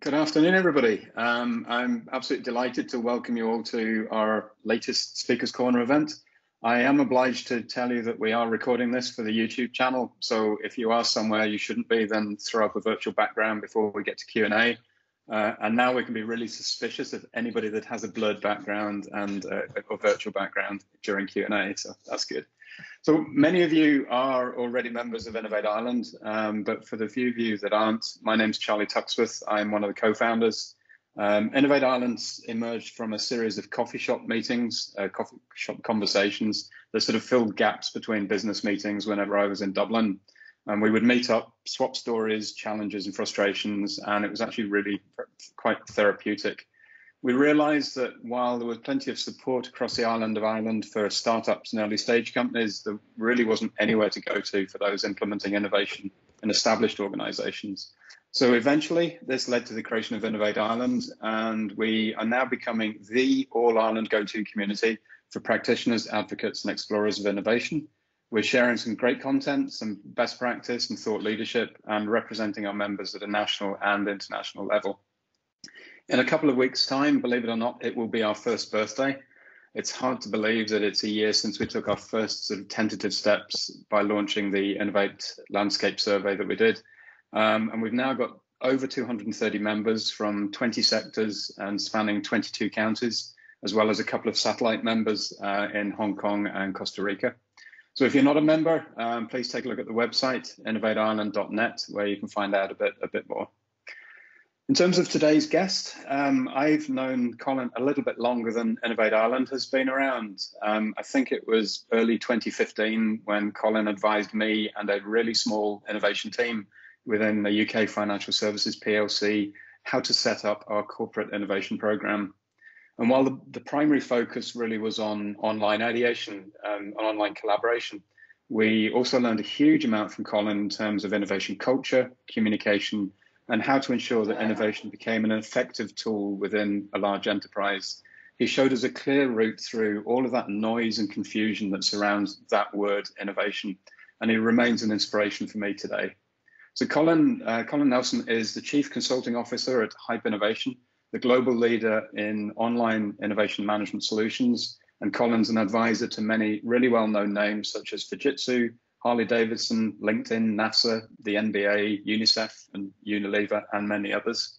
Good afternoon, everybody. I'm absolutely delighted to welcome you all to our latest Speakers Corner event. I am obliged to tell you that we are recording this for the YouTube channel. So if you are somewhere you shouldn't be, then throw up a virtual background before we get to Q&A. And now we can be really suspicious of anybody that has a blurred background and a virtual background during Q&A. So that's good. So many of you are already members of Innovate Ireland, but for the few of you that aren't, my name's Charlie Tuxworth. I'm one of the co-founders. Innovate Ireland emerged from a series of coffee shop meetings, coffee shop conversations that sort of filled gaps between business meetings whenever I was in Dublin. And we would meet up, swap stories, challenges and frustrations, and it was actually really quite therapeutic. We realised that while there was plenty of support across the island of Ireland for startups and early stage companies, there really wasn't anywhere to go to for those implementing innovation in established organisations. So eventually this led to the creation of Innovate Ireland, and we are now becoming the all-Ireland go-to community for practitioners, advocates and explorers of innovation. We're sharing some great content, some best practice and thought leadership, and representing our members at a national and international level. In a couple of weeks' time, believe it or not, it will be our first birthday. It's hard to believe that it's a year since we took our first sort of tentative steps by launching the Innovate Landscape Survey that we did. And we've now got over 230 members from 20 sectors and spanning 22 counties, as well as a couple of satellite members in Hong Kong and Costa Rica. So if you're not a member, please take a look at the website, innovateireland.net, where you can find out a bit more. In terms of today's guest, I've known Colin a little bit longer than Innovate Ireland has been around. I think it was early 2015 when Colin advised me and a really small innovation team within the UK Financial Services PLC how to set up our corporate innovation program. And while the primary focus really was on online ideation, on online collaboration, we also learned a huge amount from Colin in terms of innovation culture, communication, and how to ensure that innovation became an effective tool within a large enterprise. He showed us a clear route through all of that noise and confusion that surrounds that word innovation, and he remains an inspiration for me today. So Colin Nelson is the Chief Consulting Officer at Hype Innovation, the global leader in online innovation management solutions, and Colin's an advisor to many really well-known names such as Fujitsu, Harley-Davidson, LinkedIn, NASA, the NBA, UNICEF and Unilever, and many others.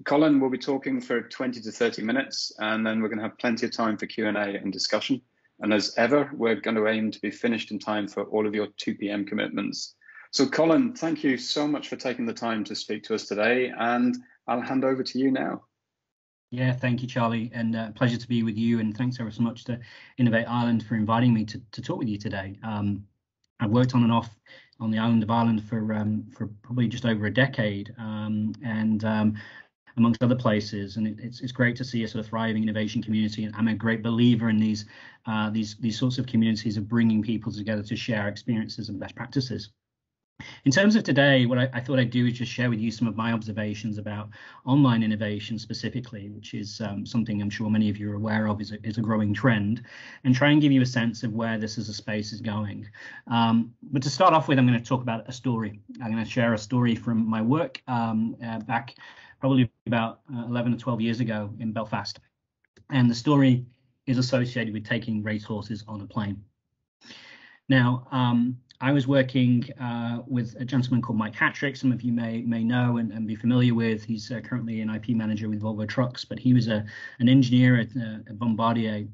Colin will be talking for 20 to 30 minutes, and then we're going to have plenty of time for Q&A and discussion. And as ever, we're going to aim to be finished in time for all of your 2 p.m. commitments. So Colin, thank you so much for taking the time to speak to us today, and I'll hand over to you now. Yeah, thank you, Charlie, and pleasure to be with you. And thanks ever so much to Innovate Ireland for inviting me to talk with you today. I've worked on and off on the island of Ireland for probably just over a decade, and amongst other places. And it's great to see a sort of thriving innovation community. And I'm a great believer in these sorts of communities of bringing people together to share experiences and best practices. In terms of today, what I thought I'd do is just share with you some of my observations about online innovation specifically, which is something I'm sure many of you are aware of is a growing trend, and try and give you a sense of where this as a space is going. But to start off with, I'm going to talk about a story. I'm going to share a story from my work back probably about 11 or 12 years ago in Belfast. And the story is associated with taking racehorses on a plane. Now, I was working with a gentleman called Mike Hattrick. Some of you may know and be familiar with. He's currently an IP manager with Volvo Trucks, but he was an engineer at Bombardier,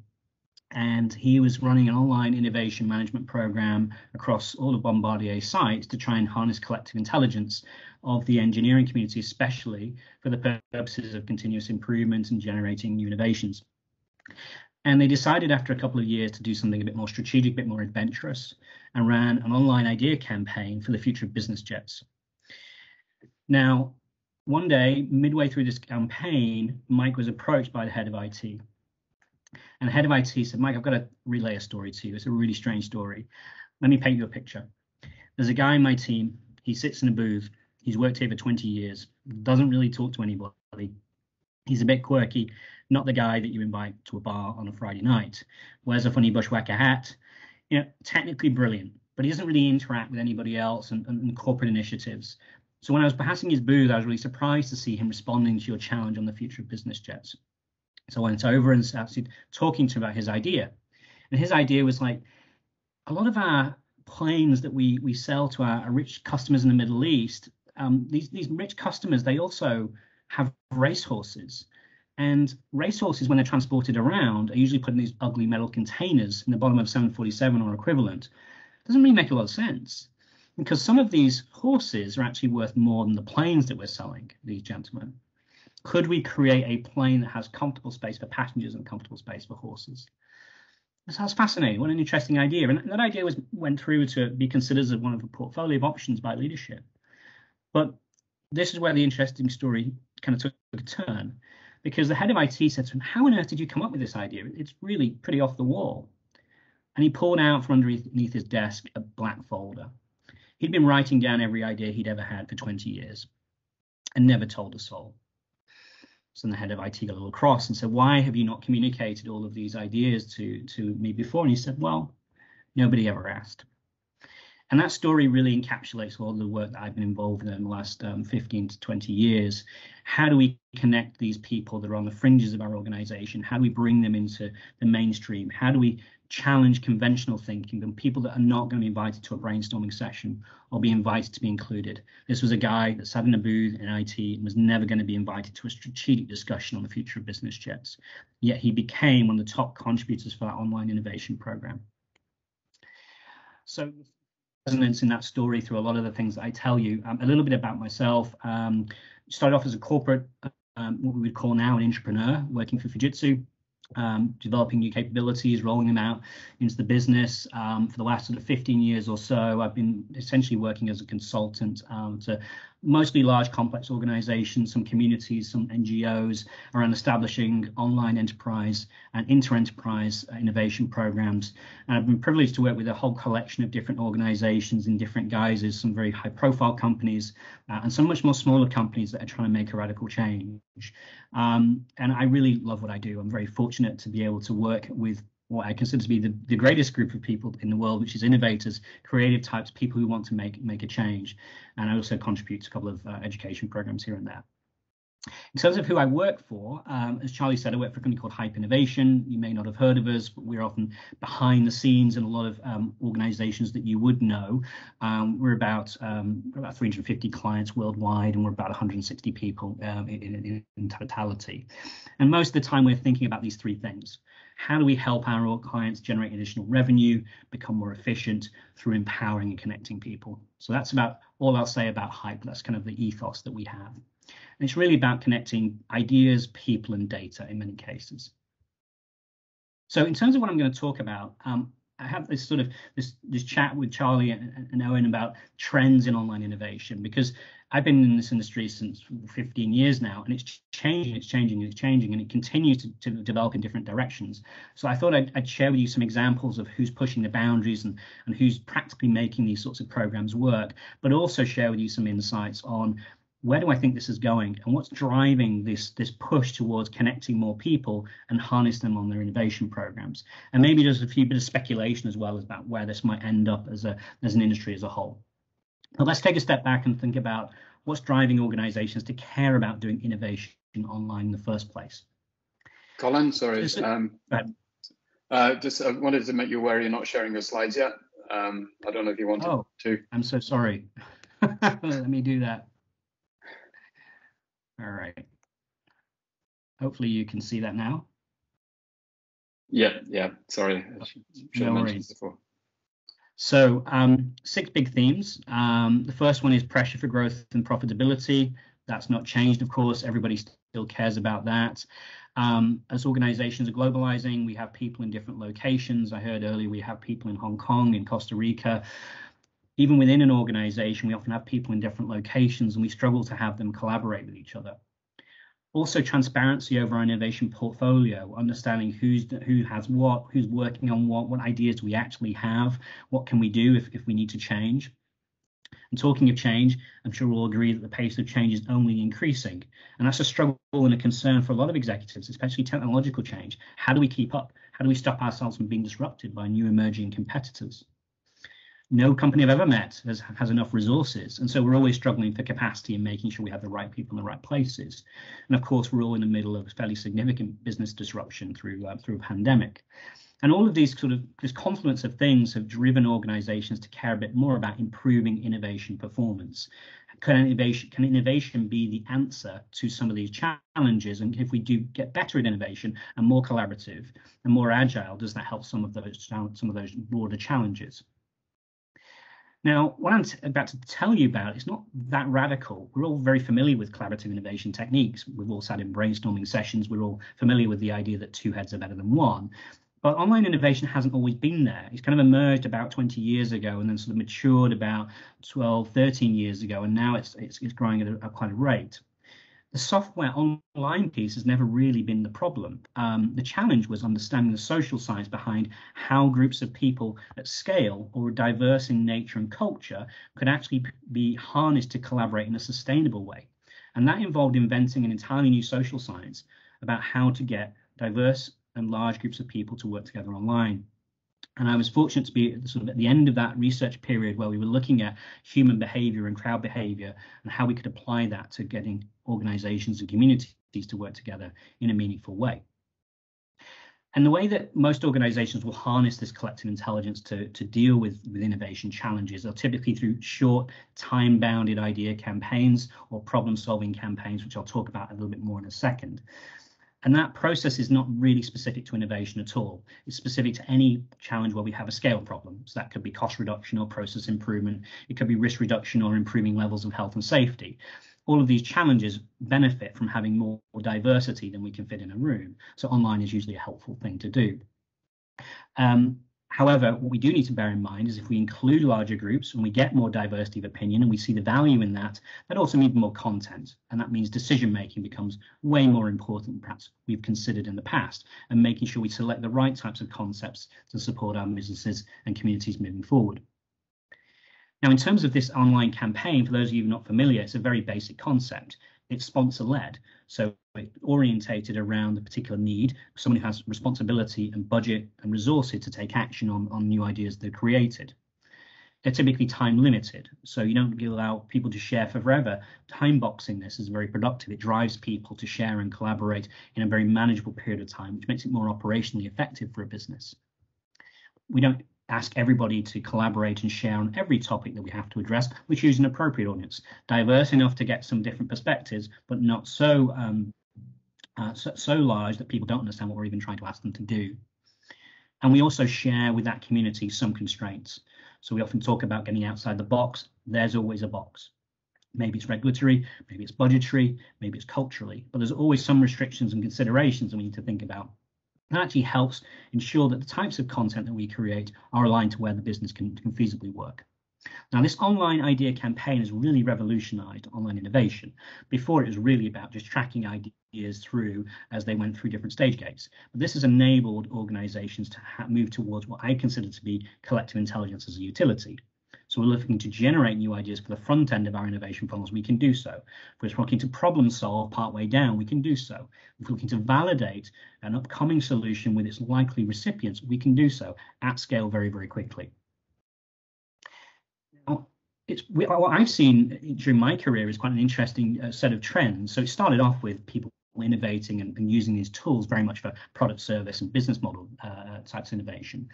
and he was running an online innovation management program across all of Bombardier sites to try and harness collective intelligence of the engineering community, especially for the purposes of continuous improvement and generating new innovations. And they decided after a couple of years to do something a bit more strategic, a bit more adventurous, and ran an online idea campaign for the future of business jets. Now, one day, midway through this campaign, Mike was approached by the head of IT. And the head of IT said, Mike, I've got to relay a story to you. It's a really strange story. Let me paint you a picture. There's a guy in my team. He sits in a booth. He's worked here for 20 years, doesn't really talk to anybody. He's a bit quirky, not the guy that you invite to a bar on a Friday night. Wears a funny bushwhacker hat, technically brilliant, but he doesn't really interact with anybody else and corporate initiatives. So when I was passing his booth, I was really surprised to see him responding to your challenge on the future of business jets. So I went over and started talking to him about his idea. And his idea was like, a lot of our planes that we sell to our rich customers in the Middle East, these rich customers, they also have racehorses. And racehorses, when they're transported around, are usually put in these ugly metal containers in the bottom of 747 or equivalent. Doesn't really make a lot of sense, because some of these horses are actually worth more than the planes that we're selling, these gentlemen. Could we create a plane that has comfortable space for passengers and comfortable space for horses? That sounds fascinating. What an interesting idea. And that idea went through to be considered as one of a portfolio of options by leadership. But this is where the interesting story kind of took a turn, because the head of IT said to him, how on earth did you come up with this idea? It's really pretty off the wall. And he pulled out from underneath his desk a black folder. He'd been writing down every idea he'd ever had for 20 years and never told a soul. So the head of IT got a little cross and said, why have you not communicated all of these ideas to me before? And he said, well, nobody ever asked. And that story really encapsulates all the work that I've been involved in the last 15 to 20 years. How do we connect these people that are on the fringes of our organization? How do we bring them into the mainstream? How do we challenge conventional thinking and people that are not going to be invited to a brainstorming session or be invited to be included? This was a guy that sat in a booth in IT and was never going to be invited to a strategic discussion on the future of business jets. Yet he became one of the top contributors for that online innovation program. So resonance in that story through a lot of the things that I tell you. A little bit about myself. Started off as a corporate, what we would call now an entrepreneur, working for Fujitsu, developing new capabilities, rolling them out into the business. For the last sort of 15 years or so, I've been essentially working as a consultant to mostly large, complex organizations, some communities, some NGOs, around establishing online enterprise and inter-enterprise innovation programs. And I've been privileged to work with a whole collection of different organizations in different guises, some very high-profile companies, and some much more smaller companies that are trying to make a radical change. And I really love what I do. I'm very fortunate to be able to work with what I consider to be the greatest group of people in the world, which is innovators, creative types, people who want to make a change. And I also contribute to a couple of education programs here and there. In terms of who I work for, as Charlie said, I work for a company called Hype Innovation. You may not have heard of us, but we're often behind the scenes in a lot of organizations that you would know. We're about 350 clients worldwide, and we're about 160 people in totality. And most of the time we're thinking about these three things. How do we help our clients generate additional revenue, become more efficient through empowering and connecting people? So that's about all I'll say about Hype. That's kind of the ethos that we have. And it's really about connecting ideas, people, and data in many cases. So in terms of what I'm going to talk about, I have this sort of this chat with Charlie and Owen about trends in online innovation, because I've been in this industry since 15 years now, and it's changing, and it continues to develop in different directions. So I thought I'd share with you some examples of who's pushing the boundaries and who's practically making these sorts of programs work, but also share with you some insights on where do I think this is going and what's driving this push towards connecting more people and harness them on their innovation programs. And maybe there's a few bit of speculation as well about where this might end up as an industry as a whole. But let's take a step back and think about what's driving organizations to care about doing innovation online in the first place. Colin, sorry. Just I wanted to make you aware you're not sharing your slides yet. I don't know if you wanted to. I'm so sorry. Let me do that. All right. Hopefully you can see that now. Yeah. Sorry, I should have mentioned this before. So 6 big themes. The first one is pressure for growth and profitability. That's not changed, of course. Everybody still cares about that. As organizations are globalizing, we have people in different locations. I heard earlier we have people in Hong Kong, in Costa Rica. Even within an organization, we often have people in different locations, and we struggle to have them collaborate with each other. Also, transparency over our innovation portfolio, understanding who has what, who's working on what ideas do we actually have, what can we do if we need to change. And talking of change, I'm sure we'll all agree that the pace of change is only increasing. And that's a struggle and a concern for a lot of executives, especially technological change. How do we keep up? How do we stop ourselves from being disrupted by new emerging competitors? No company I've ever met has enough resources. And so we're always struggling for capacity and making sure we have the right people in the right places. And of course, we're all in the middle of fairly significant business disruption through a pandemic. And all of these this confluence of things have driven organizations to care a bit more about improving innovation performance. Can innovation be the answer to some of these challenges? And if we do get better at innovation and more collaborative and more agile, does that help some of those broader challenges? Now, what I'm about to tell you about is not that radical. We're all very familiar with collaborative innovation techniques. We've all sat in brainstorming sessions. We're all familiar with the idea that two heads are better than one. But online innovation hasn't always been there. It's kind of emerged about 20 years ago and then sort of matured about 12, 13 years ago. And now it's growing at quite a rate. The software online piece has never really been the problem. The challenge was understanding the social science behind how groups of people at scale or diverse in nature and culture could actually be harnessed to collaborate in a sustainable way. And that involved inventing an entirely new social science about how to get diverse and large groups of people to work together online. And I was fortunate to be at the end of that research period where we were looking at human behavior and crowd behavior and how we could apply that to getting organizations and communities to work together in a meaningful way. And the way that most organizations will harness this collective intelligence to deal with innovation challenges are typically through short, time-bounded idea campaigns or problem-solving campaigns, which I'll talk about a little bit more in a second. And that process is not really specific to innovation at all. It's specific to any challenge where we have a scale problem. So that could be cost reduction or process improvement. It could be risk reduction or improving levels of health and safety. All of these challenges benefit from having more diversity than we can fit in a room. So online is usually a helpful thing to do. However, what we do need to bear in mind is if we include larger groups and we get more diversity of opinion and we see the value in that, that also means more content. And that means decision making becomes way more important than perhaps we've considered in the past, and making sure we select the right types of concepts to support our businesses and communities moving forward. Now, in terms of this online campaign, for those of you not familiar, it's a very basic concept. It's sponsor-led, so it's orientated around a particular need, someone who has responsibility and budget and resources to take action on new ideas they're created. They're typically time limited, so you don't allow people to share for forever. Time boxing this is very productive. It drives people to share and collaborate in a very manageable period of time, which makes it more operationally effective for a business. We don't ask everybody to collaborate and share on every topic that we have to address. We choose an appropriate audience, diverse enough to get some different perspectives, but not so large that people don't understand what we're even trying to ask them to do. And we also share with that community some constraints. So we often talk about getting outside the box. There's always a box. Maybe it's regulatory, maybe it's budgetary, maybe it's culturally, but there's always some restrictions and considerations that we need to think about. That actually helps ensure that the types of content that we create are aligned to where the business can feasibly work. Now, this online idea campaign has really revolutionized online innovation. Before, it was really about just tracking ideas through as they went through different stage gates. But this has enabled organizations to move towards what I consider to be collective intelligence as a utility. So we're looking to generate new ideas for the front end of our innovation funnels, we can do so. If we're looking to problem solve partway down, we can do so. If we're looking to validate an upcoming solution with its likely recipients, we can do so at scale very, very quickly. Now, what I've seen during my career is quite an interesting set of trends. So it started off with people innovating and using these tools very much for product, service, and business model types of innovation.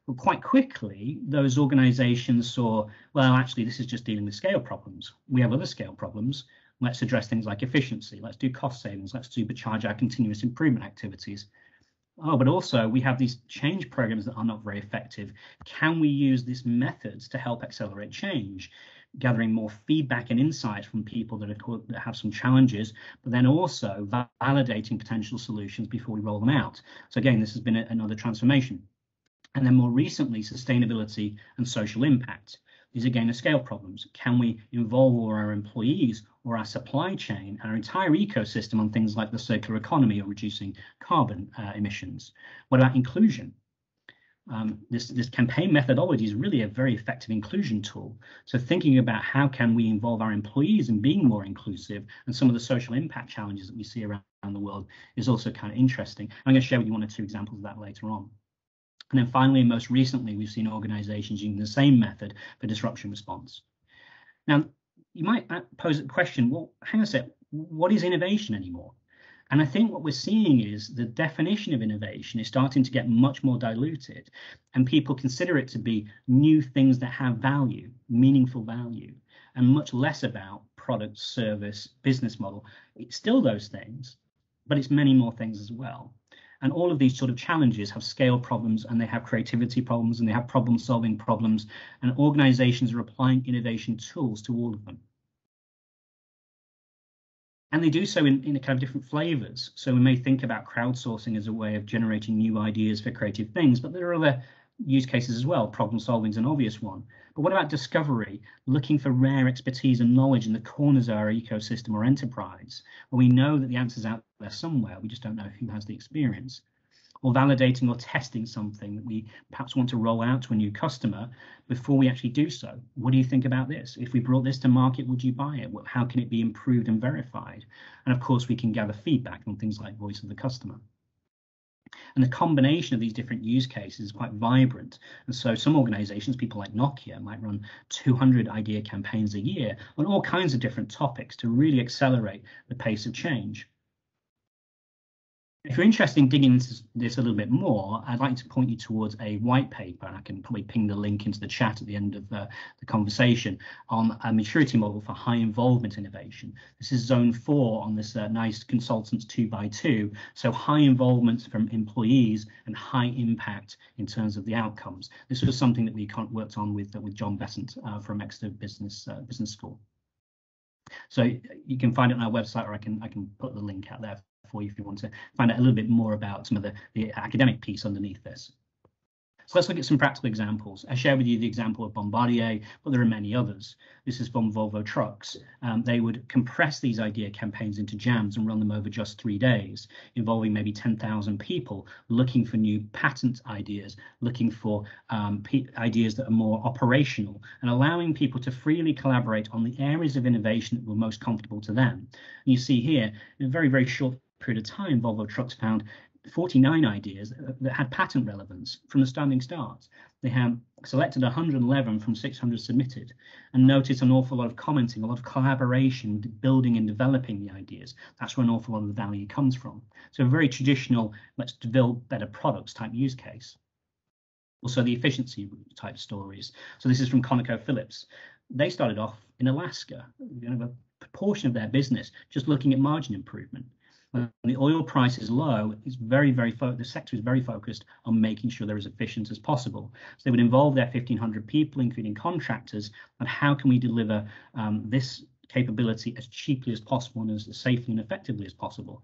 But quite quickly, those organizations saw, well, actually, this is just dealing with scale problems. We have other scale problems. Let's address things like efficiency. Let's do cost savings. Let's supercharge our continuous improvement activities. Oh, but also we have these change programs that are not very effective. Can we use these methods to help accelerate change? Gathering more feedback and insights from people that have some challenges, but then also validating potential solutions before we roll them out. So again, this has been another transformation. And then more recently, sustainability and social impact. These again are scale problems. Can we involve all our employees or our supply chain, our entire ecosystem on things like the circular economy or reducing carbon emissions? What about inclusion? This campaign methodology is really a very effective inclusion tool. So thinking about how can we involve our employees in being more inclusive and some of the social impact challenges that we see around the world is also kind of interesting. I'm going to share with you one or two examples of that later on. And then finally, and most recently, we've seen organizations using the same method for disruption response. Now, you might pose a question, well, hang on a sec, what is innovation anymore? And I think what we're seeing is the definition of innovation is starting to get much more diluted, and people consider it to be new things that have value, meaningful value, and much less about product, service, business model. It's still those things, but it's many more things as well. And all of these sort of challenges have scale problems, and they have creativity problems, and they have problem solving problems, and organizations are applying innovation tools to all of them. And they do so in a kind of different flavors. So we may think about crowdsourcing as a way of generating new ideas for creative things, but there are other use cases as well. Problem solving is an obvious one. But what about discovery, looking for rare expertise and knowledge in the corners of our ecosystem or enterprise, where we know that the answer's out there somewhere, we just don't know who has the experience? Or validating or testing something that we perhaps want to roll out to a new customer before we actually do so. What do you think about this? If we brought this to market, would you buy it? How can it be improved and verified? And of course, we can gather feedback on things like voice of the customer. And the combination of these different use cases is quite vibrant. And so some organizations, people like Nokia, might run 200 idea campaigns a year on all kinds of different topics to really accelerate the pace of change. If you're interested in digging into this a little bit more, I'd like to point you towards a white paper, and I can probably ping the link into the chat at the end of the conversation, on a maturity model for high involvement innovation. This is zone 4 on this nice consultants 2x2, so high involvement from employees and high impact in terms of the outcomes. This was something that we worked on with John Besant from Exeter Business School. So you can find it on our website, or I can put the link out there for you if you want to find out a little bit more about some of the academic piece underneath this. So let's look at some practical examples. I shared with you the example of Bombardier, but there are many others. This is from Volvo Trucks. They would compress these idea campaigns into jams and run them over just 3 days, involving maybe 10,000 people looking for new patent ideas, looking for ideas that are more operational, and allowing people to freely collaborate on the areas of innovation that were most comfortable to them. And you see here, in a very, very short period of time, Volvo Trucks found 49 ideas that had patent relevance from the standing start. They have selected 111 from 600 submitted, and noticed an awful lot of commenting, a lot of collaboration, building and developing the ideas. That's where an awful lot of the value comes from. So a very traditional, let's build better products type use case. Also the efficiency type stories. So this is from ConocoPhillips. They started off in Alaska, a proportion of their business just looking at margin improvement. When the oil price is low, it's the sector is very focused on making sure they're as efficient as possible. So they would involve their 1,500 people, including contractors, on how can we deliver this capability as cheaply as possible and as safely and effectively as possible.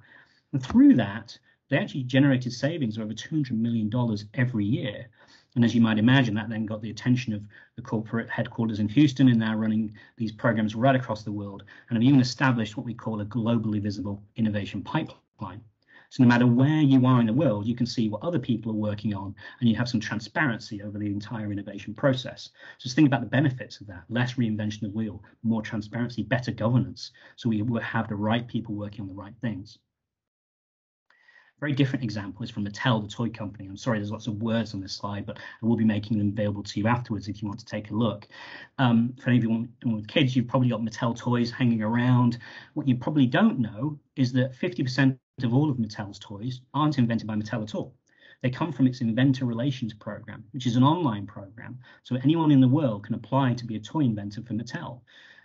And through that, they actually generated savings of over $200 million every year. And as you might imagine, that then got the attention of the corporate headquarters in Houston, and now running these programs right across the world, and have even established what we call a globally visible innovation pipeline. So no matter where you are in the world, you can see what other people are working on, and you have some transparency over the entire innovation process. Just think about the benefits of that: less reinvention of the wheel, more transparency, better governance. So we have the right people working on the right things. Very different example is from Mattel, the toy company. I'm sorry, there's lots of words on this slide, but I will be making them available to you afterwards if you want to take a look. For any of you with kids, you've probably got Mattel toys hanging around. What you probably don't know is that 50% of all of Mattel's toys aren't invented by Mattel at all. They come from its Inventor Relations Program, which is an online program. So anyone in the world can apply to be a toy inventor for Mattel.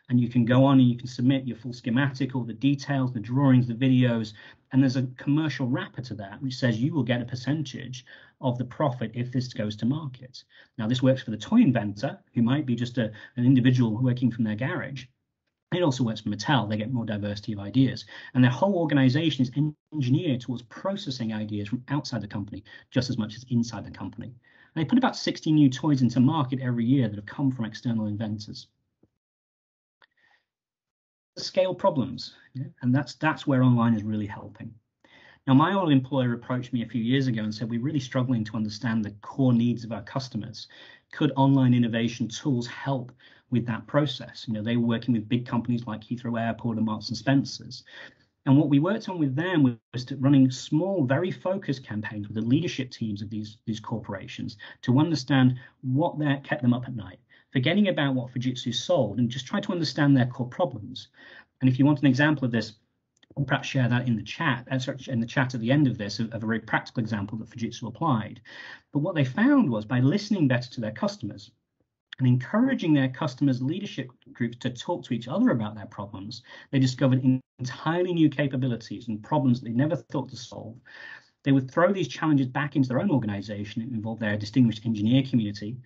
And you can go on and you can submit your full schematic, all the details, the drawings, the videos, and there's a commercial wrapper to that, which says you will get a percentage of the profit if this goes to market. Now, this works for the toy inventor, who might be just an individual working from their garage. It also works for Mattel. They get more diversity of ideas. And their whole organization is engineered towards processing ideas from outside the company just as much as inside the company. And they put about 60 new toys into market every year that have come from external inventors. Scale problems, and that's where online is really helping. Now, my old employer approached me a few years ago and said, we're really struggling to understand the core needs of our customers. Could online innovation tools help with that process? They were working with big companies like Heathrow Airport and Marks and Spencer's. And what we worked on with them was running small, very focused campaigns with the leadership teams of these corporations to understand what kept them up at night, forgetting about what Fujitsu sold and just try to understand their core problems. And if you want an example of this, I'll perhaps share that in the chat, at the end of this, of a very practical example that Fujitsu applied. But what they found was by listening better to their customers and encouraging their customers' leadership groups to talk to each other about their problems, they discovered entirely new capabilities and problems they never thought to solve. They would throw these challenges back into their own organization. It involved their distinguished engineer community.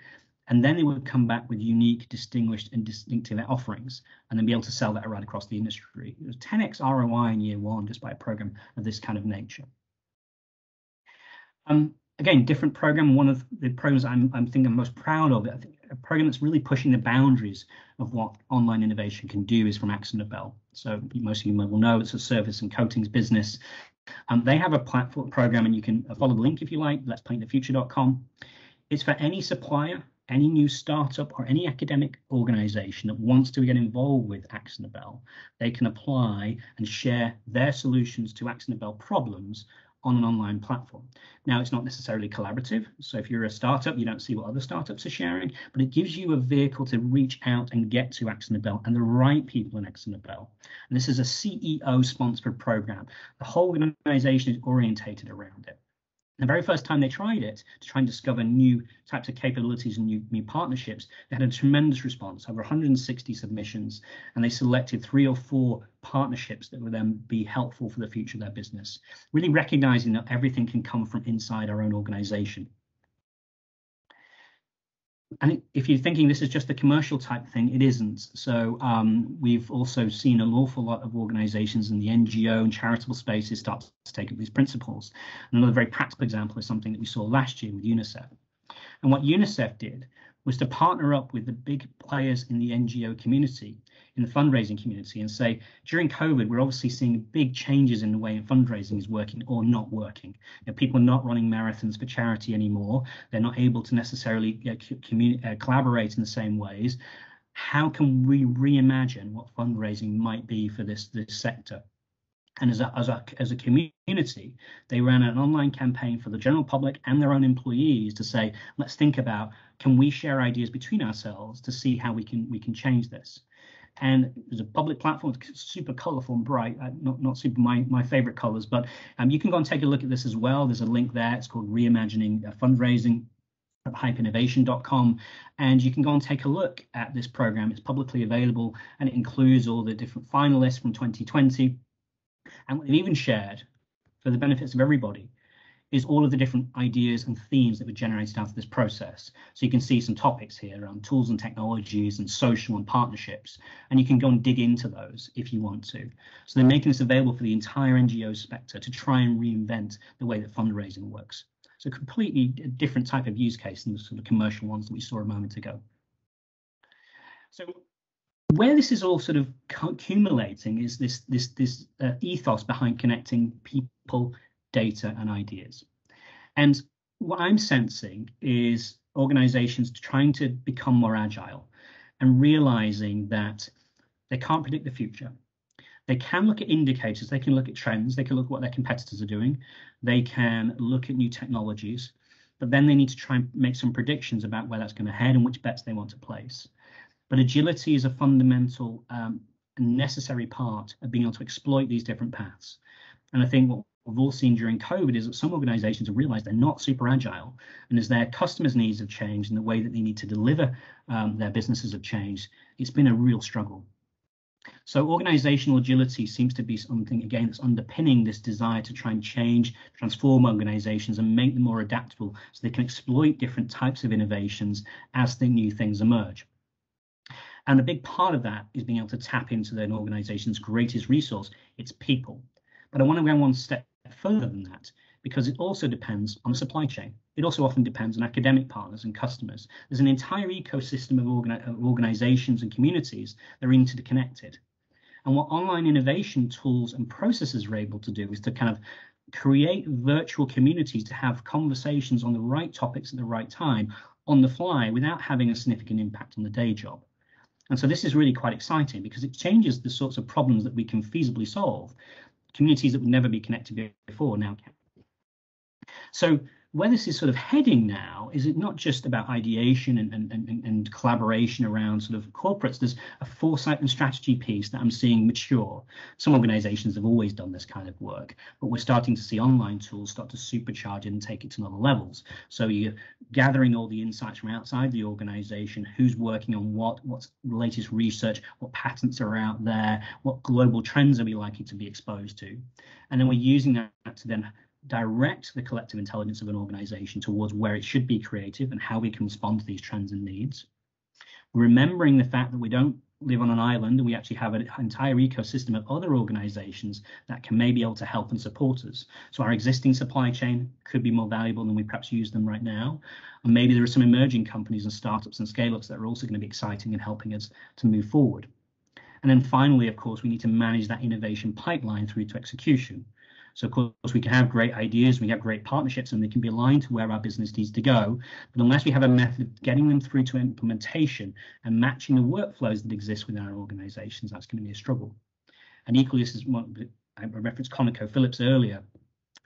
And then they would come back with unique, distinguished, and distinctive offerings, and then be able to sell that right across the industry. It was 10x ROI in year one, just by a program of this kind of nature. Again, different program. One of the programs I'm most proud of, I think a program that's really pushing the boundaries of what online innovation can do, is from AkzoNobel. So most of you will know it's a service and coatings business. They have a platform program, and you can follow the link if you like, letspaintthefuture.com. It's for any supplier, any new startup, or any academic organization that wants to get involved with AkzoNobel. They can apply and share their solutions to AkzoNobel problems on an online platform. Now, it's not necessarily collaborative. So if you're a startup, you don't see what other startups are sharing, but it gives you a vehicle to reach out and get to AkzoNobel and the right people in AkzoNobel. And this is a CEO-sponsored program. The whole organization is orientated around it. The very first time they tried it to try and discover new types of capabilities and new partnerships, they had a tremendous response, over 160 submissions, and they selected 3 or 4 partnerships that would then be helpful for the future of their business, really recognizing that everything can come from inside our own organization. And if you're thinking this is just a commercial type thing, it isn't. So we've also seen an awful lot of organizations in the NGO and charitable spaces start to take up these principles. Another very practical example is something that we saw last year with UNICEF. And what UNICEF did was to partner up with the big players in the NGO community, in the fundraising community, and say, during COVID, we're obviously seeing big changes in the way fundraising is working or not working. You know, people are not running marathons for charity anymore. They're not able to necessarily collaborate in the same ways. How can we reimagine what fundraising might be for this sector? And as a community, they ran an online campaign for the general public and their own employees to say, let's think about, can we share ideas between ourselves to see how we can change this? And there's a public platform, it's super colorful and bright, not super my favorite colors, but you can go and take a look at this as well. There's a link there. It's called Reimagining Fundraising at hypeinnovation.com, and you can go and take a look at this program. It's publicly available, and it includes all the different finalists from 2020. And what they've even shared, for the benefits of everybody, is all of the different ideas and themes that were generated out of this process. So you can see some topics here around tools and technologies and social and partnerships, and you can go and dig into those if you want to. So they're making this available for the entire NGO sector to try and reinvent the way that fundraising works. So completely different type of use case than the sort of commercial ones that we saw a moment ago. So where this is all sort of accumulating is this ethos behind connecting people, data, and ideas. And what I'm sensing is organizations trying to become more agile and realizing that they can't predict the future. They can look at indicators, they can look at trends, they can look at what their competitors are doing, they can look at new technologies, but then they need to try and make some predictions about where that's going to head and which bets they want to place. But agility is a fundamental and necessary part of being able to exploit these different paths. And I think what we've all seen during COVID is that some organizations have realized they're not super agile. And as their customers' needs have changed and the way that they need to deliver their businesses have changed, it's been a real struggle. So organizational agility seems to be something, again, that's underpinning this desire to try and change, transform organizations and make them more adaptable so they can exploit different types of innovations as the new things emerge. And a big part of that is being able to tap into an organization's greatest resource, its people. But I want to go one step further than that, because it also depends on the supply chain. It also often depends on academic partners and customers. There's an entire ecosystem of organizations and communities that are interconnected. And what online innovation tools and processes are able to do is to kind of create virtual communities to have conversations on the right topics at the right time on the fly without having a significant impact on the day job. And so this is really quite exciting because it changes the sorts of problems that we can feasibly solve. communities that would never be connected before now can. So where this is sort of heading now is it not just about ideation and collaboration around sort of corporates. There's a foresight and strategy piece that I'm seeing mature. Some organizations have always done this kind of work, but we're starting to see online tools start to supercharge it and take it to other levels. So you're gathering all the insights from outside the organization, who's working on what's the latest research, what patents are out there, what global trends are we likely to be exposed to. And then we're using that to then direct the collective intelligence of an organization towards where it should be creative and how we can respond to these trends and needs. Remembering the fact that we don't live on an island and we actually have an entire ecosystem of other organizations that can maybe able to help and support us. So our existing supply chain could be more valuable than we perhaps use them right now. And maybe there are some emerging companies and startups and scale-ups that are also going to be exciting and helping us to move forward. And then finally, of course, we need to manage that innovation pipeline through to execution. So of course, we can have great ideas, we have great partnerships, and they can be aligned to where our business needs to go. But unless we have a method of getting them through to implementation and matching the workflows that exist within our organizations, that's going to be a struggle. And equally, this is what I referenced ConocoPhillips earlier,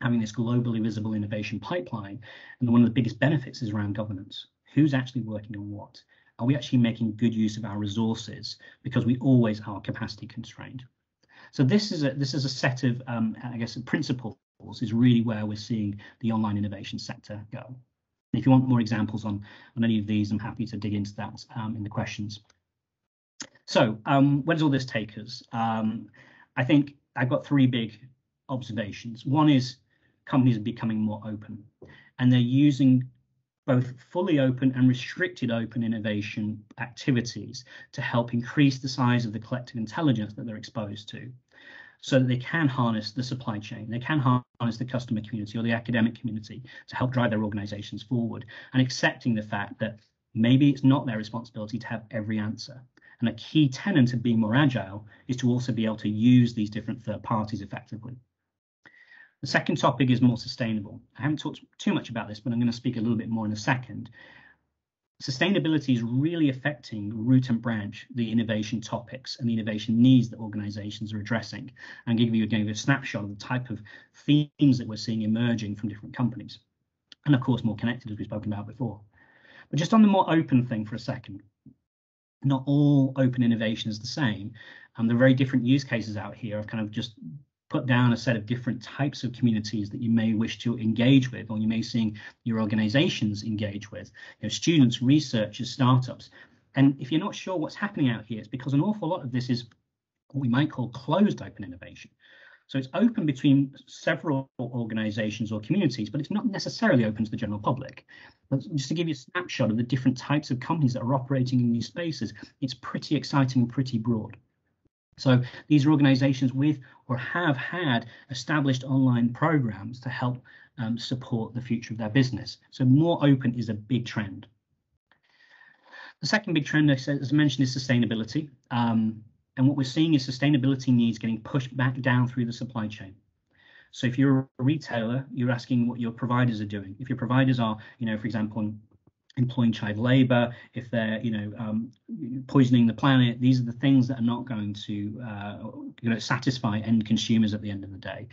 having this globally visible innovation pipeline. And one of the biggest benefits is around governance. Who's actually working on what? Are we actually making good use of our resources? Because we always are capacity constrained. So this is a set of, I guess, principles is really where we're seeing the online innovation sector go. And if you want more examples on any of these, I'm happy to dig into that in the questions. So where does all this take us? I think I've got three big observations. One is companies are becoming more open, and they're using both fully open and restricted open innovation activities to help increase the size of the collective intelligence that they're exposed to, so that they can harness the supply chain, they can harness the customer community or the academic community to help drive their organizations forward, and accepting the fact that maybe it's not their responsibility to have every answer. And a key tenet of being more agile is to also be able to use these different third parties effectively. The second topic is more sustainable. I haven't talked too much about this, but I'm going to speak a little bit more in a second. Sustainability is really affecting root and branch the innovation topics and the innovation needs that organizations are addressing. And give you again a snapshot of the type of themes that we're seeing emerging from different companies. And of course, more connected, as we've spoken about before. But just on the more open thing for a second, not all open innovation is the same. There are very different use cases out here. I've kind of just put down a set of different types of communities that you may wish to engage with, or you may see your organizations engage with, students, researchers, startups. And if you're not sure what's happening out here, it's because an awful lot of this is what we might call closed open innovation. So it's open between several organizations or communities, but it's not necessarily open to the general public. But just to give you a snapshot of the different types of companies that are operating in these spaces, it's pretty exciting, pretty broad. So these are organizations with or have had established online programs to help support the future of their business. So more open is a big trend. The second big trend, as I mentioned, is sustainability. And what we're seeing is sustainability needs getting pushed back down through the supply chain. So if you're a retailer, you're asking what your providers are doing. If your providers are, for example, employing child labor, if they're poisoning the planet, these are the things that are not going to satisfy end consumers at the end of the day.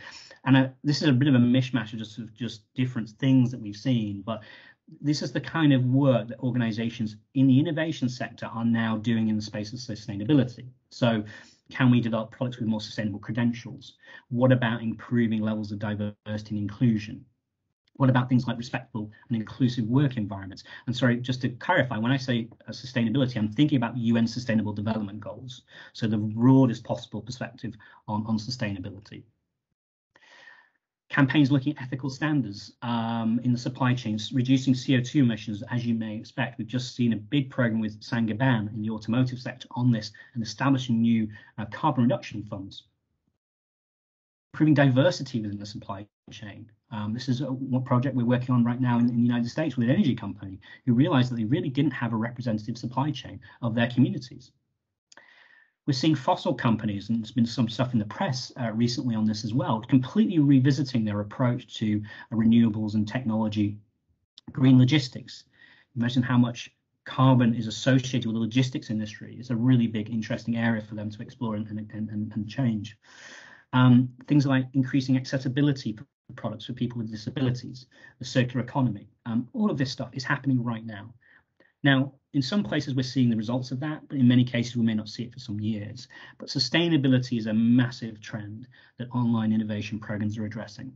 And this is a bit of a mishmash of just different things that we've seen, but this is the kind of work that organizations in the innovation sector are now doing in the space of sustainability. So can we develop products with more sustainable credentials? What about improving levels of diversity and inclusion? What about things like respectful and inclusive work environments? And sorry, just to clarify, when I say sustainability, I'm thinking about the UN Sustainable Development Goals. So the broadest possible perspective on sustainability. Campaigns looking at ethical standards in the supply chains, reducing CO2 emissions, as you may expect. We've just seen a big program with Saint-Gobain in the automotive sector on this and establishing new carbon reduction funds. Improving diversity within the supply chain. This is one project we're working on right now in the United States with an energy company who realized that they really didn't have a representative supply chain of their communities. We're seeing fossil companies, and there's been some stuff in the press recently on this as well, completely revisiting their approach to renewables and technology, green logistics. Imagine how much carbon is associated with the logistics industry. It's a really big, interesting area for them to explore and change. Things like increasing accessibility for products for people with disabilities, the circular economy. All of this stuff is happening right now. Now, in some places, we're seeing the results of that, but in many cases, we may not see it for some years. But sustainability is a massive trend that online innovation programs are addressing.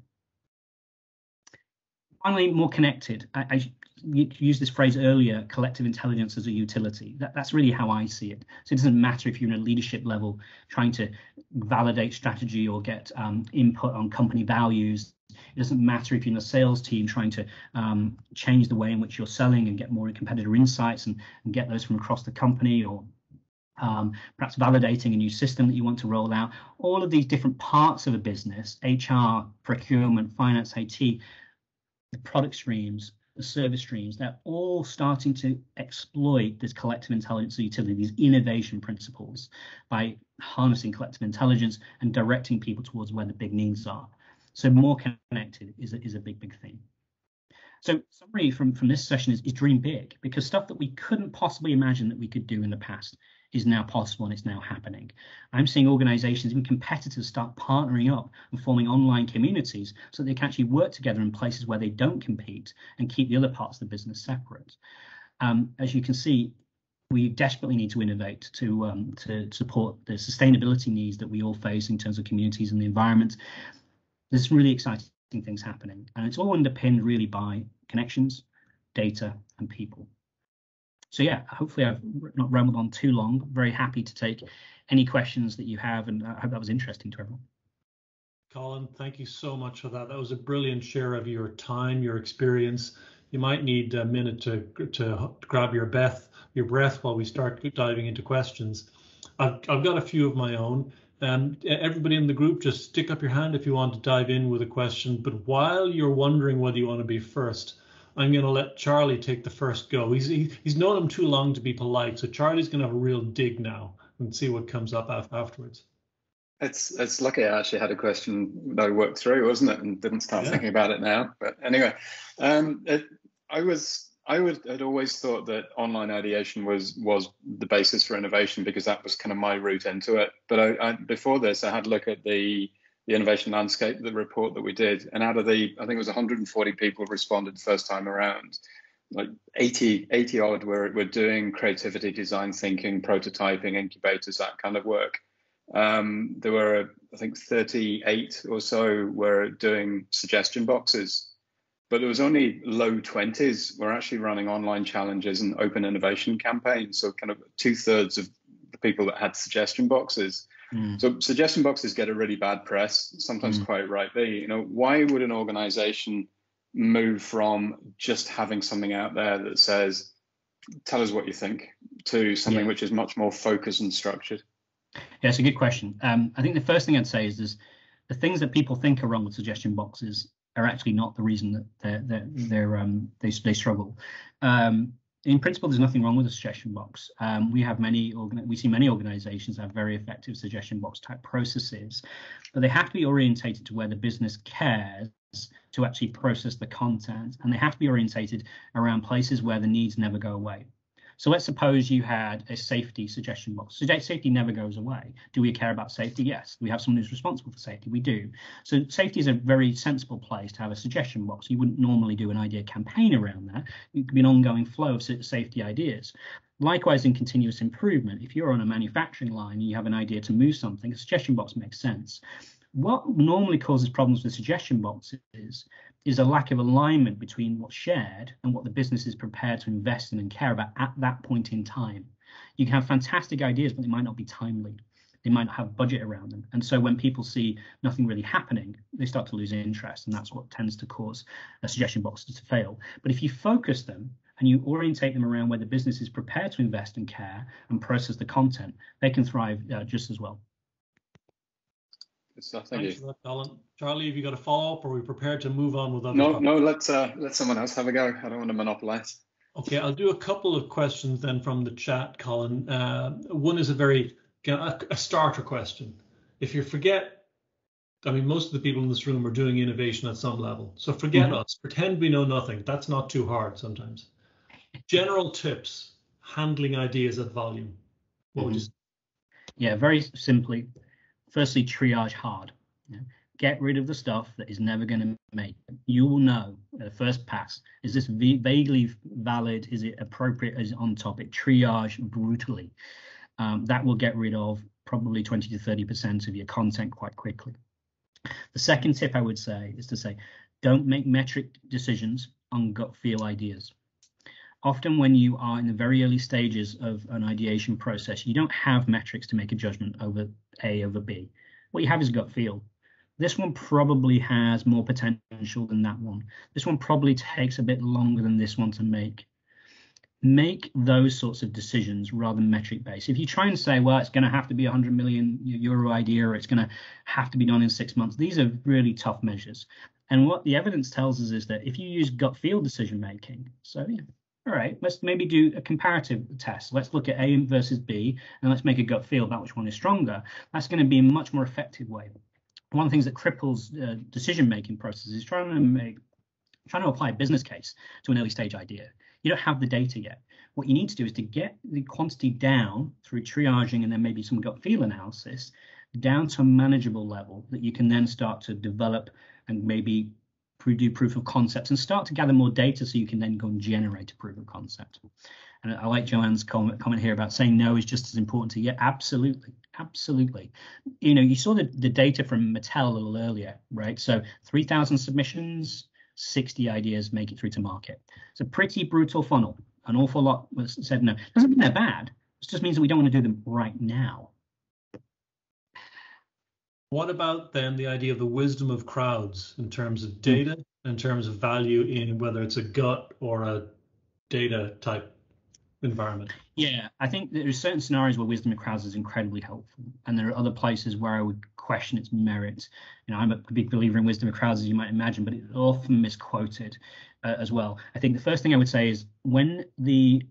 Finally, more connected. I used this phrase earlier, collective intelligence as a utility. That's really how I see it. So it doesn't matter if you're in a leadership level trying to validate strategy or get input on company values. It doesn't matter if you're in a sales team trying to change the way in which you're selling and get more competitor insights and get those from across the company, or perhaps validating a new system that you want to roll out. All of these different parts of a business, HR, procurement, finance, IT, the product streams, the service streams, they're all starting to exploit this collective intelligence utility, these innovation principles, by harnessing collective intelligence and directing people towards where the big needs are. So more connected is a big, big theme. So summary from this session is dream big, because stuff that we couldn't possibly imagine that we could do in the past is now possible and it's now happening. I'm seeing organizations, even competitors, start partnering up and forming online communities so that they can actually work together in places where they don't compete and keep the other parts of the business separate. As you can see, we desperately need to innovate to support the sustainability needs that we all face in terms of communities and the environment. There's some really exciting things happening, and it's all underpinned really by connections, data, and people. So yeah, hopefully I've not rambled on too long. Very happy to take any questions that you have, and I hope that was interesting to everyone. Colin, thank you so much for that. That was a brilliant share of your time, your experience. You might need a minute to grab your breath while we start diving into questions. I've got a few of my own. Everybody in the group, just stick up your hand if you want to dive in with a question. But while you're wondering whether you want to be first, I'm going to let Charlie take the first go. He's known him too long to be polite, so Charlie's going to have a real dig now and see what comes up afterwards. It's lucky I actually had a question that I worked through, wasn't it, and didn't start thinking about it now. But anyway, I had always thought that online ideation was the basis for innovation, because that was kind of my route into it. But before this, I had a look at the innovation landscape, the report that we did, and out of I think it was 140 people responded the first time around, like 80 odd were doing creativity, design thinking, prototyping, incubators, that kind of work. There were, I think, 38 or so were doing suggestion boxes. But there was only low 20s were actually running online challenges and open innovation campaigns. So kind of 2/3 of the people that had suggestion boxes. So suggestion boxes get a really bad press, sometimes quite rightly. Why would an organization move from just having something out there that says, tell us what you think, to something which is much more focused and structured? Yeah, it's a good question. I think the first thing I'd say is the things that people think are wrong with suggestion boxes are actually not the reason that they struggle. In principle, there's nothing wrong with a suggestion box. We see many organizations have very effective suggestion box type processes, but they have to be orientated to where the business cares to actually process the content, and they have to be orientated around places where the needs never go away. So let's suppose you had a safety suggestion box. So safety never goes away. Do we care about safety? Yes. Do we have someone who's responsible for safety? We do. So safety is a very sensible place to have a suggestion box. You wouldn't normally do an idea campaign around that. It could be an ongoing flow of safety ideas. Likewise, in continuous improvement, if you're on a manufacturing line and you have an idea to move something, a suggestion box makes sense. What normally causes problems with suggestion boxes is a lack of alignment between what's shared and what the business is prepared to invest in and care about at that point in time. You can have fantastic ideas, but they might not be timely. They might not have budget around them. And so when people see nothing really happening, they start to lose interest. And that's what tends to cause a suggestion box to fail. But if you focus them and you orientate them around where the business is prepared to invest and care and process the content, they can thrive just as well. Good stuff. Thanks for that, Colin. Charlie, have you got a follow-up, or are we prepared to move on with other topics? No, let someone else have a go. I don't want to monopolize. Okay, I'll do a couple of questions then from the chat, Colin. One is a starter question. If you forget, most of the people in this room are doing innovation at some level. So forget us, pretend we know nothing. That's not too hard sometimes. General tips, handling ideas at volume. What would you say? Yeah, very simply. Firstly, triage hard. You know, get rid of the stuff that is never going to make it. You will know at the first pass, is this vaguely valid? Is it appropriate? Is it on topic? Triage brutally. That will get rid of probably 20 to 30% of your content quite quickly. The second tip I would say is to say, don't make metric decisions on gut feel ideas. Often when you are in the very early stages of an ideation process, you don't have metrics to make a judgment over A over B. What you have is gut feel. This one probably has more potential than that one. This one probably takes a bit longer than this one to make. Make those sorts of decisions rather than metric based. If you try and say, well, it's going to have to be a 100 million euro idea, or it's going to have to be done in 6 months, these are really tough measures. And what the evidence tells us is that if you use gut feel decision making, so yeah, all right, let's maybe do a comparative test. Let's look at A versus B, and let's make a gut feel about which one is stronger. That's going to be a much more effective way. One of the things that cripples decision making processes is trying to apply a business case to an early stage idea. You don't have the data yet. What you need to do is to get the quantity down through triaging and then maybe some gut feel analysis down to a manageable level that you can then start to develop and maybe do proof of concepts and start to gather more data so you can then go and generate a proof of concept. And I like Joanne's comment here about saying no is just as important to, yeah, absolutely. Absolutely. You know, you saw the data from Mattel a little earlier, right? So 3,000 submissions, 60 ideas make it through to market. It's a pretty brutal funnel. An awful lot was said no. Doesn't mean they're bad. It just means that we don't want to do them right now. What about then the idea of the wisdom of crowds in terms of data, in terms of value in whether it's a gut or a data type environment? Yeah, I think there are certain scenarios where wisdom of crowds is incredibly helpful, and there are other places where I would question its merit. You know, I'm a big believer in wisdom of crowds, as you might imagine, but it's often misquoted as well. I think the first thing I would say is when the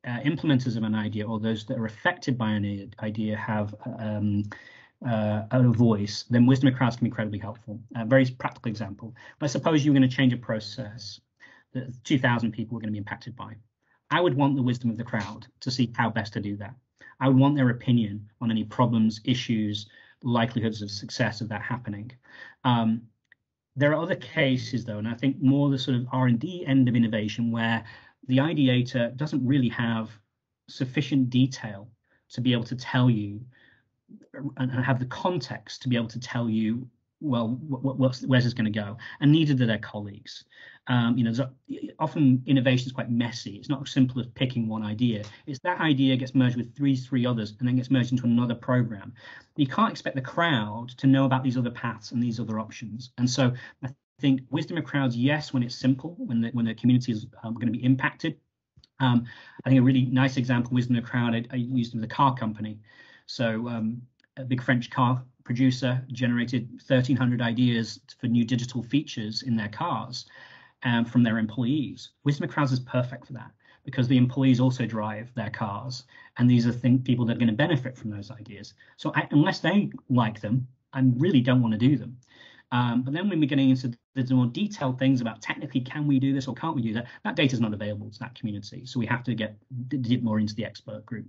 implementers of an idea or those that are affected by an idea have a voice, then wisdom of crowds can be incredibly helpful. A very practical example. Let's suppose you were going to change a process that 2,000 people were going to be impacted by. I would want the wisdom of the crowd to see how best to do that. I would want their opinion on any problems, issues, likelihoods of success of that happening. There are other cases, though, and I think more the sort of R&D end of innovation where the ideator doesn't really have sufficient detail to be able to tell you and have the context to be able to tell you, well, where's this going to go? And neither do their colleagues. You know, often innovation is quite messy. It's not as simple as picking one idea. It's that idea gets merged with three others and then gets merged into another program. You can't expect the crowd to know about these other paths and these other options. And so I think wisdom of crowds, yes, when it's simple, when the community is going to be impacted. I think a really nice example, wisdom of crowd, I used with a car company. So a big French car producer generated 1,300 ideas for new digital features in their cars from their employees. Wisdom of crowds is perfect for that because the employees also drive their cars, and these are people that are going to benefit from those ideas. So unless they like them, I really don't want to do them. But then when we're getting into the more detailed things about technically, can we do this or can't we do that? That data is not available to that community. So we have to dig more into the expert group.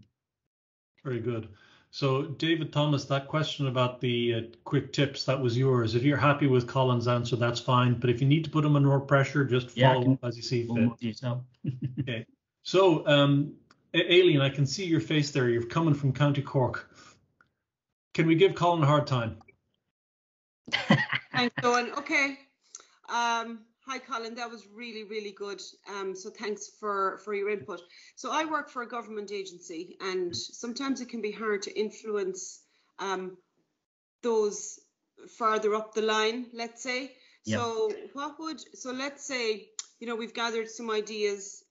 Very good. So David Thomas, that question about the quick tips, that was yours. If you're happy with Colin's answer, that's fine. But if you need to put him under more pressure, just follow up as you see fit. Okay. So Aileen, I can see your face there. You're coming from County Cork. Can we give Colin a hard time? Thanks, Owen. Okay. Hi, Colin. That was really, really good. So thanks for your input. So I work for a government agency, and sometimes it can be hard to influence those further up the line, let's say. Yeah. So let's say, you know, we've gathered some ideas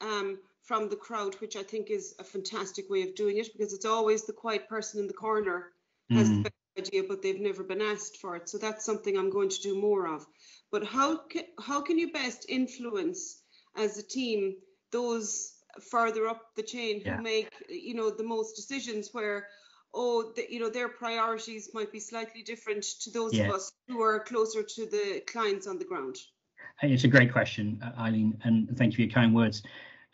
from the crowd, which I think is a fantastic way of doing it, because it's always the quiet person in the corner has the idea, but they've never been asked for it. So that's something I'm going to do more of. But how can you best influence as a team those further up the chain who make, you know, the most decisions where, you know, their priorities might be slightly different to those of us who are closer to the clients on the ground? It's a great question, Eileen, and thank you for your kind words.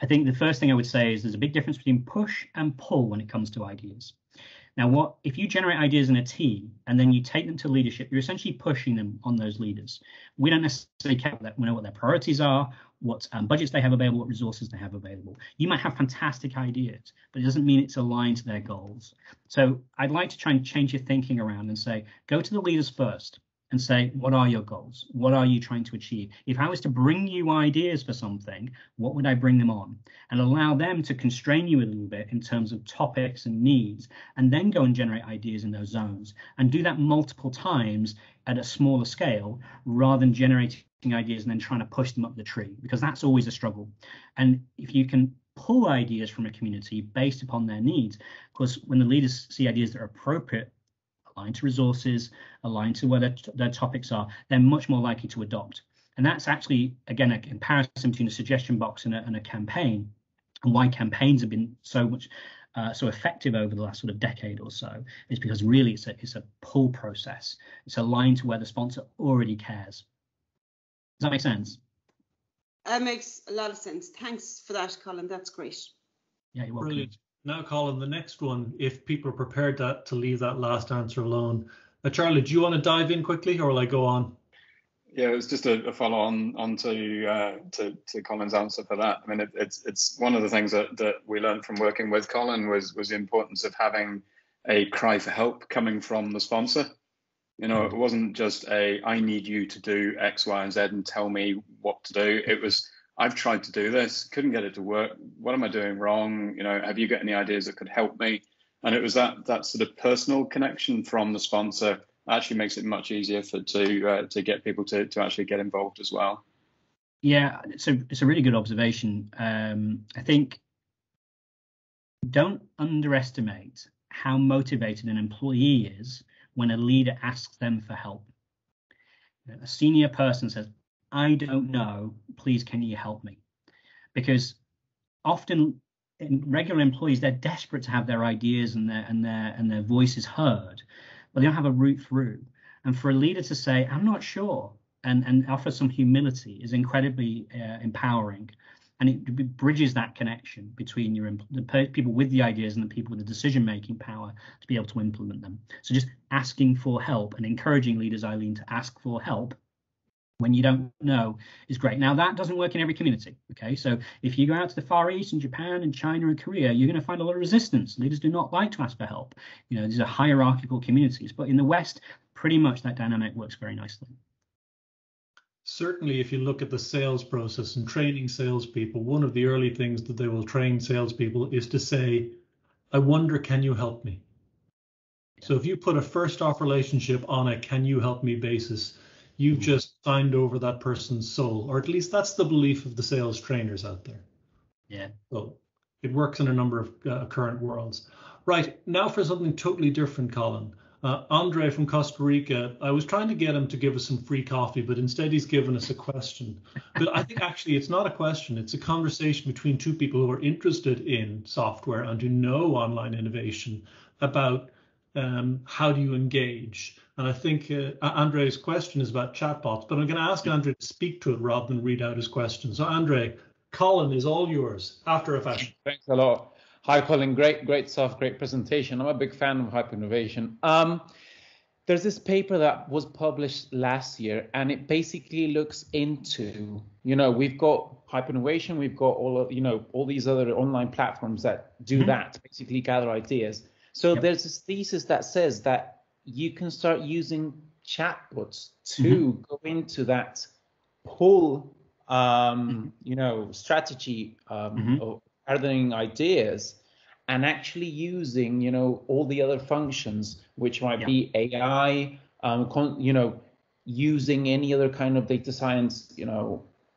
I think the first thing I would say is there's a big difference between push and pull when it comes to ideas. Now, if you generate ideas in a team and then you take them to leadership, you're essentially pushing them on those leaders. We don't necessarily care that we know what their priorities are, what budgets they have available, what resources they have available. You might have fantastic ideas, but it doesn't mean it's aligned to their goals. So I'd like to try and change your thinking around and say, go to the leaders first and say, what are your goals? What are you trying to achieve? If I was to bring you ideas for something, what would I bring them on? And allow them to constrain you a little bit in terms of topics and needs, and then go and generate ideas in those zones, and do that multiple times at a smaller scale, rather than generating ideas and then trying to push them up the tree, because that's always a struggle. And if you can pull ideas from a community based upon their needs, of course, when the leaders see ideas that are appropriate, aligned to resources, aligned to where their topics are, they're much more likely to adopt. And that's actually, again, a comparison between a suggestion box and a campaign, and why campaigns have been so effective over the last sort of decade or so, is because really it's a pull process. It's aligned to where the sponsor already cares. Does that make sense? That makes a lot of sense. Thanks for that, Colin. That's great. Yeah, you're welcome. Brilliant. Now, Colin, the next one, if people are prepared to leave that last answer alone. Charlie, do you want to dive in quickly, or will I go on? Yeah, it was just a follow on to Colin's answer for that. I mean, it's one of the things that we learned from working with Colin was the importance of having a cry for help coming from the sponsor. You know, it wasn't just I need you to do X, Y, and Z and tell me what to do. It was, I've tried to do this, couldn't get it to work. What am I doing wrong? You know, have you got any ideas that could help me? And it was that sort of personal connection from the sponsor actually makes it much easier to get people to actually get involved as well. Yeah, it's a really good observation. I think don't underestimate how motivated an employee is when a leader asks them for help. A senior person says, I don't know, please can you help me? Because often regular employees, they're desperate to have their ideas and their voices heard, but they don't have a route through. And for a leader to say, I'm not sure, and offer some humility is incredibly empowering. And it bridges that connection between the people with the ideas and the people with the decision-making power to be able to implement them. So just asking for help and encouraging leaders, Eileen, to ask for help when you don't know is great. Now, that doesn't work in every community, okay? So if you go out to the Far East and Japan and China and Korea, you're going to find a lot of resistance. Leaders do not like to ask for help. You know, these are hierarchical communities. But in the West, pretty much that dynamic works very nicely. Certainly, if you look at the sales process and training salespeople, one of the early things that they will train salespeople is to say, I wonder, can you help me? Yeah. So if you put a first off relationship on a can you help me basis, you've just signed over that person's soul, or at least that's the belief of the sales trainers out there. Yeah. So it works in a number of current worlds. Right, now for something totally different, Colin. Andre from Costa Rica, I was trying to get him to give us some free coffee, but instead he's given us a question. But I think actually it's not a question, it's a conversation between two people who are interested in software and who know online innovation about how do you engage. And I think Andre's question is about chatbots, but I'm going to ask Andre to speak to it rather than read out his question. So Andre, Colin is all yours after a fashion. Thanks a lot. Hi, Colin. Great stuff. Great presentation. I'm a big fan of hyper innovation. There's this paper that was published last year, and it basically looks into, we've got hyper innovation, we've got all these other online platforms that do that, basically gather ideas. So there's this thesis that says that you can start using chatbots to go into that pull, strategy of gathering ideas and actually using, all the other functions, which might be AI, using any other kind of data science,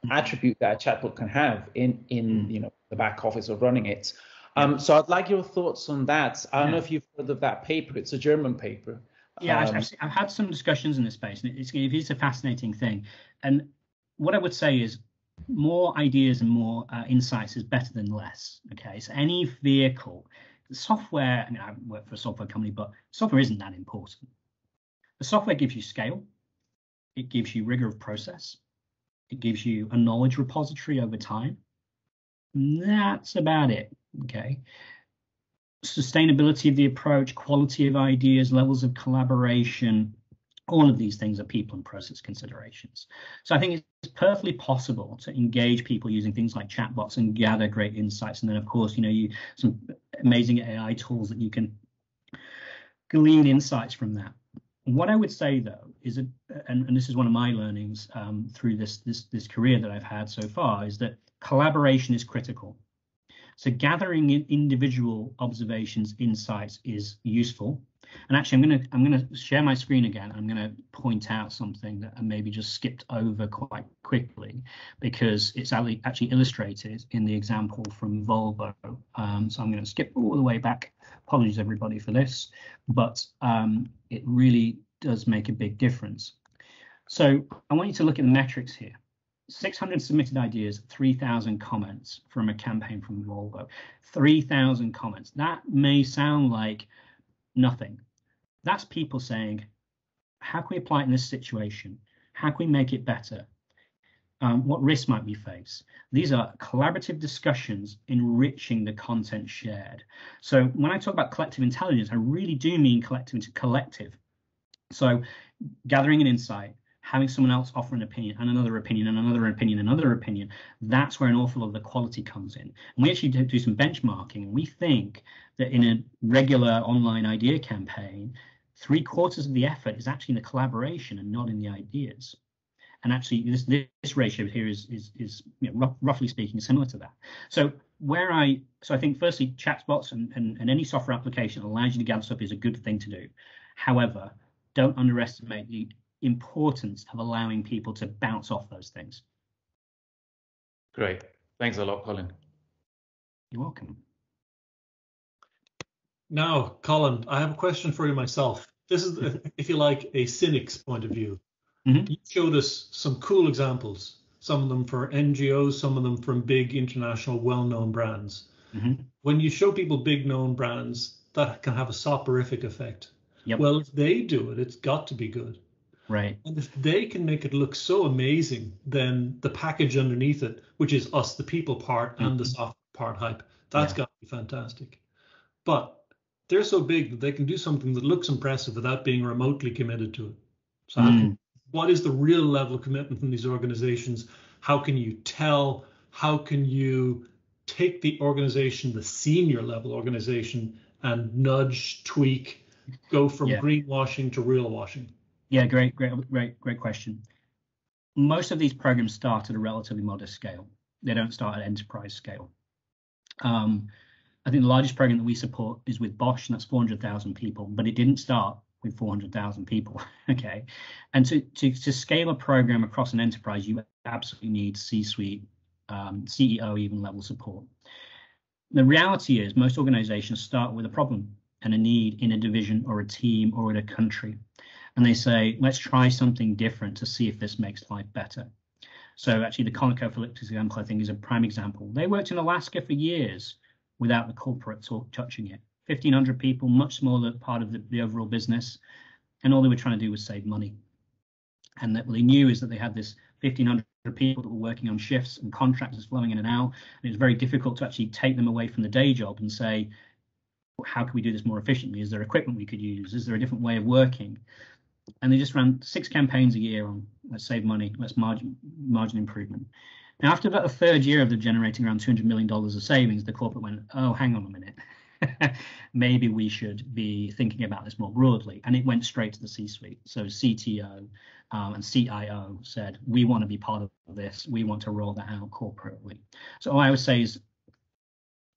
attribute that a chatbot can have in the back office of running it. So I'd like your thoughts on that. I don't know if you've heard of that paper. It's a German paper. Yeah, I've had some discussions in this space, and it's a fascinating thing. And what I would say is more ideas and more insights is better than less. Okay, so any vehicle, software, I mean, I work for a software company, but software isn't that important. The software gives you scale, it gives you rigor of process, it gives you a knowledge repository over time. And that's about it. Okay. sustainability of the approach, quality of ideas, levels of collaboration, all of these things are people and process considerations. So I think it's perfectly possible to engage people using things like chatbots and gather great insights. And then, of course, some amazing AI tools that you can glean insights from that. What I would say, though, is, and this is one of my learnings through this career that I've had so far, is that collaboration is critical. So gathering individual observations, insights is useful. And actually, I'm gonna share my screen again. I'm gonna point out something that I maybe just skipped over quite quickly, because it's actually illustrated in the example from Volvo. So I'm going to skip all the way back. Apologies, everybody, for this, but it really does make a big difference. So I want you to look at the metrics here. 600 submitted ideas, 3,000 comments from a campaign from Volvo. 3,000 comments. That may sound like nothing. That's people saying, how can we apply it in this situation? How can we make it better? What risks might we face? These are collaborative discussions enriching the content shared. So when I talk about collective intelligence, I really do mean collective. So gathering an insight, having someone else offer an opinion and another opinion and another opinion and another opinion, that's where an awful lot of the quality comes in. And we actually do some benchmarking, and we think that in a regular online idea campaign, 3/4 of the effort is actually in the collaboration and not in the ideas. And actually, this ratio here is roughly speaking similar to that. So I think firstly, chatbots and any software application that allows you to gather stuff is a good thing to do. However, don't underestimate the importance of allowing people to bounce off those things. Great. Thanks a lot, Colin. You're welcome. Now, Colin, I have a question for you myself. This is, if you like, a cynic's point of view. Mm-hmm. You showed us some cool examples, some of them for NGOs, some of them from big international well-known brands. Mm-hmm. When you show people big known brands, that can have a soporific effect. Yep. Well, if they do it, it's got to be good. Right. And if they can make it look so amazing, then the package underneath it, which is us, the people part, and the soft part hype, that's got to be fantastic. But they're so big that they can do something that looks impressive without being remotely committed to it. So what is the real level of commitment from these organizations? How can you tell? How can you take the organization, the senior level organization, and nudge, tweak, go from greenwashing to real washing? Yeah, great question. Most of these programs start at a relatively modest scale. They don't start at enterprise scale. I think the largest program that we support is with Bosch, and that's 400,000 people, but it didn't start with 400,000 people. Okay. And to scale a program across an enterprise, you absolutely need C-suite, CEO even level support. The reality is most organizations start with a problem and a need in a division or a team or in a country. And they say, let's try something different to see if this makes life better. So actually the ConocoPhillips example, I think, is a prime example. They worked in Alaska for years without the corporate touching it. 1,500 people, much smaller part of the overall business. And all they were trying to do was save money. And what they knew is that they had this 1,500 people that were working on shifts and contractors flowing in and out. And it was very difficult to actually take them away from the day job and say, how can we do this more efficiently? Is there equipment we could use? Is there a different way of working? And they just ran 6 campaigns a year on let's save money, let's margin improvement. Now, after about the 3rd year of them generating around $200 million of savings, the corporate went, oh, hang on a minute. Maybe we should be thinking about this more broadly. And it went straight to the C-suite. So CTO and CIO said, we want to be part of this. We want to roll that out corporately. So all I would say is,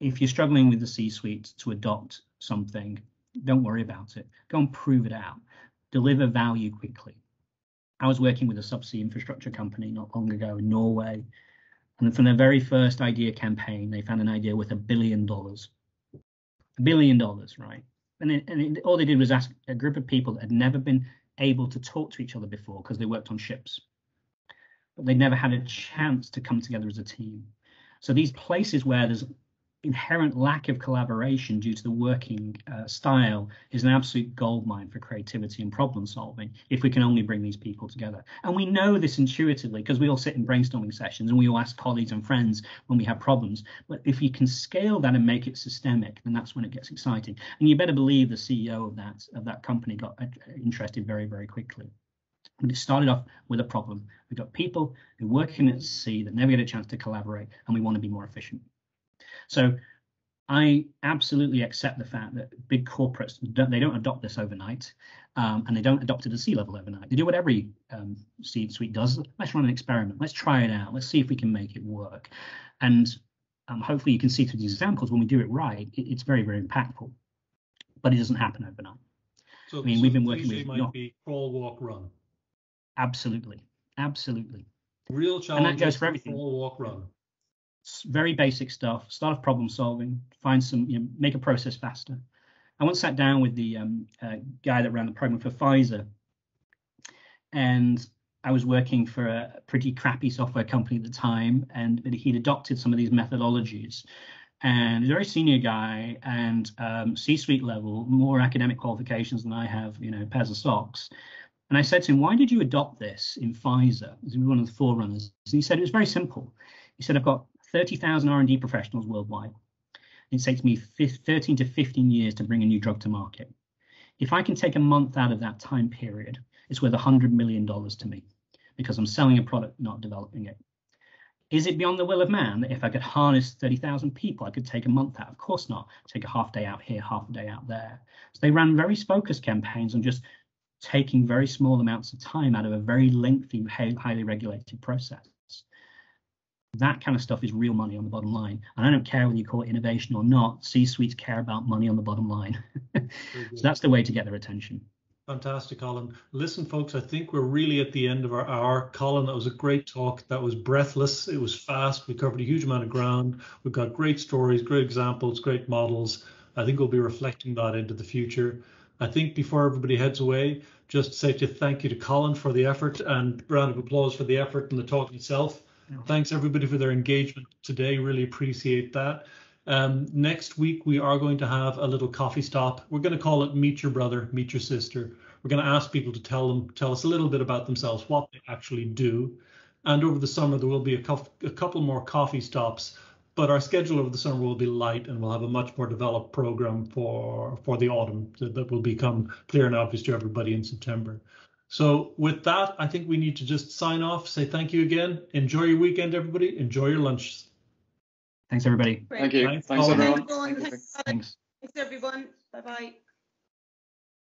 if you're struggling with the C-suite to adopt something, don't worry about it. Go and prove it out. Deliver value quickly. I was working with a subsea infrastructure company not long ago in Norway. And from their very first idea campaign, they found an idea worth $1 billion. $1 billion, right? And all they did was ask a group of people that had never been able to talk to each other before because they worked on ships. But they'd never had a chance to come together as a team. So these places where there's inherent lack of collaboration due to the working style is an absolute goldmine for creativity and problem solving if we can only bring these people together. And we know this intuitively because we all sit in brainstorming sessions and we all ask colleagues and friends when we have problems. But if you can scale that and make it systemic, then that's when it gets exciting. And you better believe the CEO of that company got interested very, very quickly. But it started off with a problem. We've got people who work in at sea that never get a chance to collaborate, and we want to be more efficient. So I absolutely accept the fact that big corporates, they don't adopt this overnight, and they don't adopt it at sea level overnight. They do what every C-suite does. Let's run an experiment. Let's try it out. Let's see if we can make it work. And hopefully you can see through these examples, when we do it right, it's very, very impactful. But it doesn't happen overnight. So, I mean, we've been working with... It might be crawl, walk, run. Absolutely. Absolutely. Real challenge. And that goes for everything. Crawl, walk, run. Very basic stuff. Start off problem solving. Find some, make a process faster. I once sat down with the guy that ran the program for Pfizer, and I was working for a pretty crappy software company at the time, and he'd adopted some of these methodologies. And he's a very senior guy, and C-suite level, more academic qualifications than I have, pairs of socks. And I said to him, why did you adopt this in Pfizer? He was one of the forerunners. And he said, it was very simple. He said, I've got 30,000 R&D professionals worldwide. It takes me 13 to 15 years to bring a new drug to market. If I can take a month out of that time period, it's worth $100 million to me because I'm selling a product, not developing it. Is it beyond the will of man that if I could harness 30,000 people, I could take a month out? Of course not. Take a half day out here, half a day out there. So they ran very focused campaigns on just taking very small amounts of time out of a very lengthy, highly regulated process. That kind of stuff is real money on the bottom line. And I don't care whether you call it innovation or not, C-suites care about money on the bottom line. So that's the way to get their attention. Fantastic, Colin. Listen, folks, I think we're really at the end of our hour. Colin, that was a great talk. That was breathless. It was fast. We covered a huge amount of ground. We've got great stories, great examples, great models. I think we'll be reflecting that into the future. I think before everybody heads away, just say thank you to Colin for the effort, and a round of applause for the effort and the talk itself. Thanks everybody for their engagement today. Really appreciate that. Next week, we are going to have a little coffee stop. We're going to call it Meet Your Brother, Meet Your Sister. We're going to ask people to tell us a little bit about themselves, what they actually do. And over the summer, there will be a couple more coffee stops, but our schedule over the summer will be light, and we'll have a much more developed program for the autumn that will become clear and obvious to everybody in September. So with that, I think we need to just sign off, say thank you again. Enjoy your weekend, everybody. Enjoy your lunch. Thanks, everybody. Thank you. Thanks, everyone. Thanks, everyone. Bye-bye.